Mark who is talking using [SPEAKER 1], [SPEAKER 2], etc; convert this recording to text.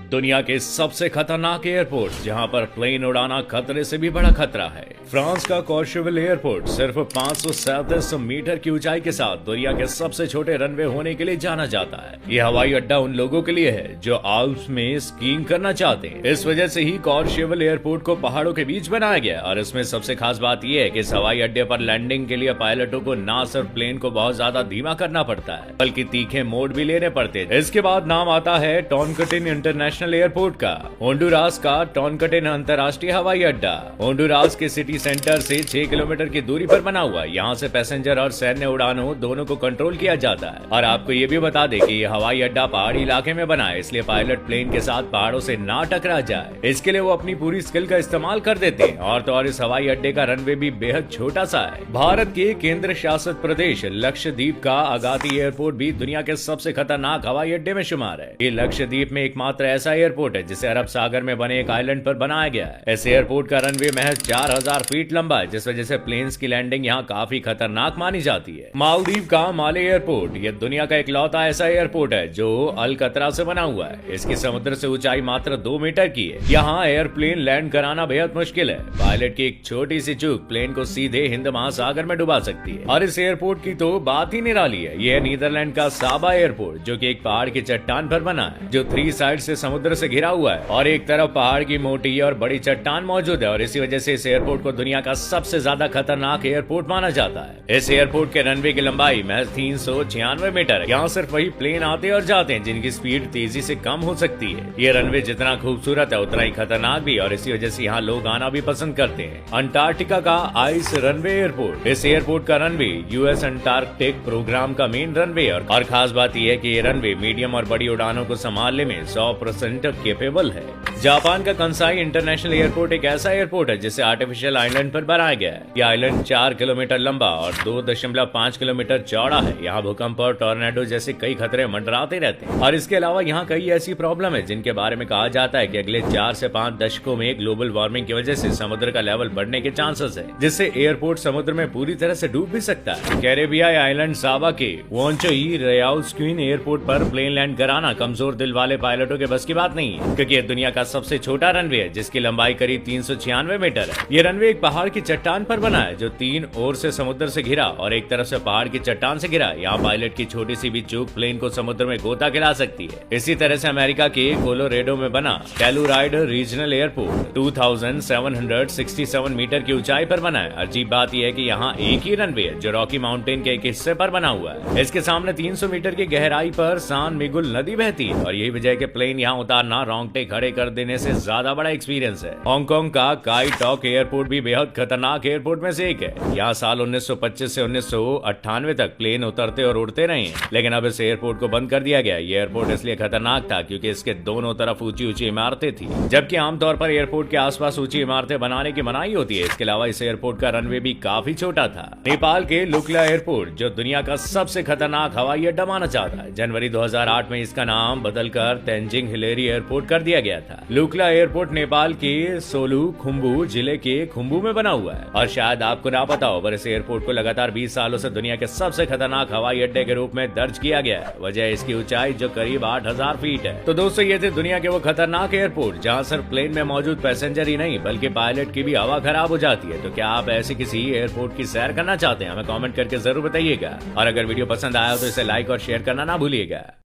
[SPEAKER 1] दुनिया के सबसे खतरनाक एयरपोर्ट जहां पर प्लेन उड़ाना खतरे से भी बड़ा खतरा है। फ्रांस का कॉर्शेविल एयरपोर्ट सिर्फ 537 मीटर की ऊंचाई के साथ दुनिया के सबसे छोटे रनवे होने के लिए जाना जाता है। यह हवाई अड्डा उन लोगों के लिए है जो आल्प्स में स्कीइंग करना चाहते हैं। इस वजह से ही कॉर्शेविल एयरपोर्ट को पहाड़ों के बीच बनाया गया और इसमें सबसे खास बात यह है कि इस हवाई अड्डे पर लैंडिंग के लिए पायलटों को न सिर्फ प्लेन को बहुत ज्यादा धीमा करना पड़ता है बल्कि तीखे मोड भी लेने पड़ते हैं। इसके बाद नाम आता है टॉनकटिन इंटरनेशनल एयरपोर्ट का। होंडुरास का टॉनकटिन अंतर्राष्ट्रीय हवाई अड्डा होंडुरास के सिटी सेंटर से 6 किलोमीटर की दूरी पर बना हुआ है। यहाँ से पैसेंजर और सैन्य उड़ानों दोनों को कंट्रोल किया जाता है। और आपको ये भी बता दें कि यह हवाई अड्डा पहाड़ी इलाके में बना है, इसलिए पायलट प्लेन के साथ पहाड़ों से ना टकरा जाए इसके लिए वो अपनी पूरी स्किल का इस्तेमाल कर देते हैं। और तो और इस हवाई अड्डे का रनवे भी बेहद छोटा सा है। भारत के केंद्र शासित प्रदेश लक्षद्वीप का अगाती एयरपोर्ट भी दुनिया के सबसे खतरनाक हवाई अड्डे में शुमार है। ये लक्षद्वीप में एकमात्र ऐसा एयरपोर्ट है जिसे अरब सागर में बने एक आइलैंड पर बनाया गया है। इस एयरपोर्ट का रनवे महज 4000 फीट लंबा है, जिस वजह से प्लेन्स की लैंडिंग यहाँ काफी खतरनाक मानी जाती है। मालदीव का माले एयरपोर्ट यह दुनिया का इकलौता ऐसा एयरपोर्ट है जो अलकतरा से बना हुआ है। इसकी समुद्र से ऊंचाई मात्र 2 मीटर की है। यहाँ एयरप्लेन लैंड कराना बेहद मुश्किल है। पायलट की एक छोटी सी चूक प्लेन को सीधे हिंद महासागर में डुबा सकती है। और इस एयरपोर्ट की तो बात ही निराली है। यह नीदरलैंड का साबा एयरपोर्ट जो कि एक पहाड़ की चट्टान पर बना है, जो 3 साइड से समुद्र से घिरा हुआ है और एक तरफ पहाड़ की मोटी और बड़ी चट्टान मौजूद है। और इसी वजह से इस एयरपोर्ट को दुनिया का सबसे ज्यादा खतरनाक एयरपोर्ट माना जाता है। इस एयरपोर्ट के रनवे की लंबाई महज 396 मीटर है। यहाँ सिर्फ वही प्लेन आते और जाते हैं जिनकी स्पीड तेजी से कम हो सकती है। ये रनवे जितना खूबसूरत है उतना ही खतरनाक भी, और इसी वजह से यहाँ लोग आना भी पसंद करते हैं। अंटार्कटिका का आइस रनवे एयरपोर्ट, इस एयरपोर्ट का रनवे यूएस अंटार्कटिक प्रोग्राम का मेन रनवे और खास बात यह है कि ये रनवे मीडियम और बड़ी उड़ानों को संभालने में 100% केपेबल है। जापान का कंसाई इंटरनेशनल एयरपोर्ट एक ऐसा एयरपोर्ट है जिसे आर्टिफिशियल आइलैंड पर बनाया गया है। यह आइलैंड 4 किलोमीटर लंबा और 2.5 किलोमीटर चौड़ा है। यहाँ भूकंप और टॉर्नेडो जैसे कई खतरे मंडराते रहते हैं। और इसके अलावा यहाँ कई ऐसी प्रॉब्लम है जिनके बारे में कहा जाता है कि अगले 4 से 5 दशकों में ग्लोबल वार्मिंग की वजह से समुद्र का लेवल बढ़ने के चांसेस है, जिससे एयरपोर्ट समुद्र में पूरी तरह से डूब भी सकता है। कैरेबियाई आइलैंड साबा के वोंचोई रयाउस्क्विन एयरपोर्ट पर प्लेन लैंड कराना कमजोर दिल वाले पायलटों के बस की बात नहीं है, क्योंकि यह दुनिया का सबसे छोटा रनवे है जिसकी लंबाई करीब 396 मीटर है। यह रनवे एक पहाड़ की चट्टान पर बना है जो 3 ओर से समुद्र से घिरा और एक तरफ से पहाड़ की चट्टान से घिरा। यहाँ पायलट की छोटी सी भी चूक प्लेन को समुद्र में गोता खिला सकती है। इसी तरह से अमेरिका के कोलोरेडो में बना टेलुराइड रीजनल एयरपोर्ट 2767 मीटर की ऊंचाई पर बना है। अजीब बात यह है कि यहाँ एक ही रनवे है जो रॉकी माउंटेन के एक हिस्से पर बना हुआ है। इसके सामने 300 मीटर की गहराई पर सान मिगुल नदी बहती है और यही वजह है कि प्लेन यहाँ उतारना रोंगटे खड़े कर देने से ज्यादा बड़ा एक्सपीरियंस है। हांगकांग का काई टॉक एयरपोर्ट भी बेहद खतरनाक एयरपोर्ट में से एक है। यहाँ साल 1925 से 1998 तक प्लेन उतरते और उड़ते रहे, लेकिन अब इस एयरपोर्ट को बंद कर दिया गया। ये एयरपोर्ट इसलिए खतरनाक था क्योंकि इसके दोनों तरफ ऊंची ऊंची इमारतें थी, जबकि आमतौर पर एयरपोर्ट के आसपास ऊंची इमारतें बनाने की मनाही होती है। इसके अलावा इस एयरपोर्ट का रनवे भी काफी छोटा था। नेपाल के लुक्ला एयरपोर्ट जो दुनिया का सबसे खतरनाक हवाई अड्डा माना जाता है, जनवरी 2008 में इसका नाम बदलकर तेंजिंग हिलेरी एयरपोर्ट कर दिया गया था। लुक्ला एयरपोर्ट नेपाल के सोलू खुम्बू जिले के खुम्बू में बना हुआ है और शायद आपको ना पता हो, पर इस एयरपोर्ट को लगातार 20 सालों से दुनिया के सबसे खतरनाक हवाई अड्डे के रूप में दर्ज किया गया है। वजह इसकी ऊंचाई जो करीब 8000 फीट है। तो दोस्तों ये थे दुनिया के वो खतरनाक एयरपोर्ट जहां सिर्फ प्लेन में मौजूद पैसेंजर ही नहीं बल्कि पायलट की भी हवा खराब हो जाती है। तो क्या आप ऐसे किसी एयरपोर्ट की सैर करना चाहते हैं? हमें कमेंट करके जरूर बताइएगा। और अगर वीडियो पसंद आया तो इसे लाइक और शेयर करना ना भूलिएगा।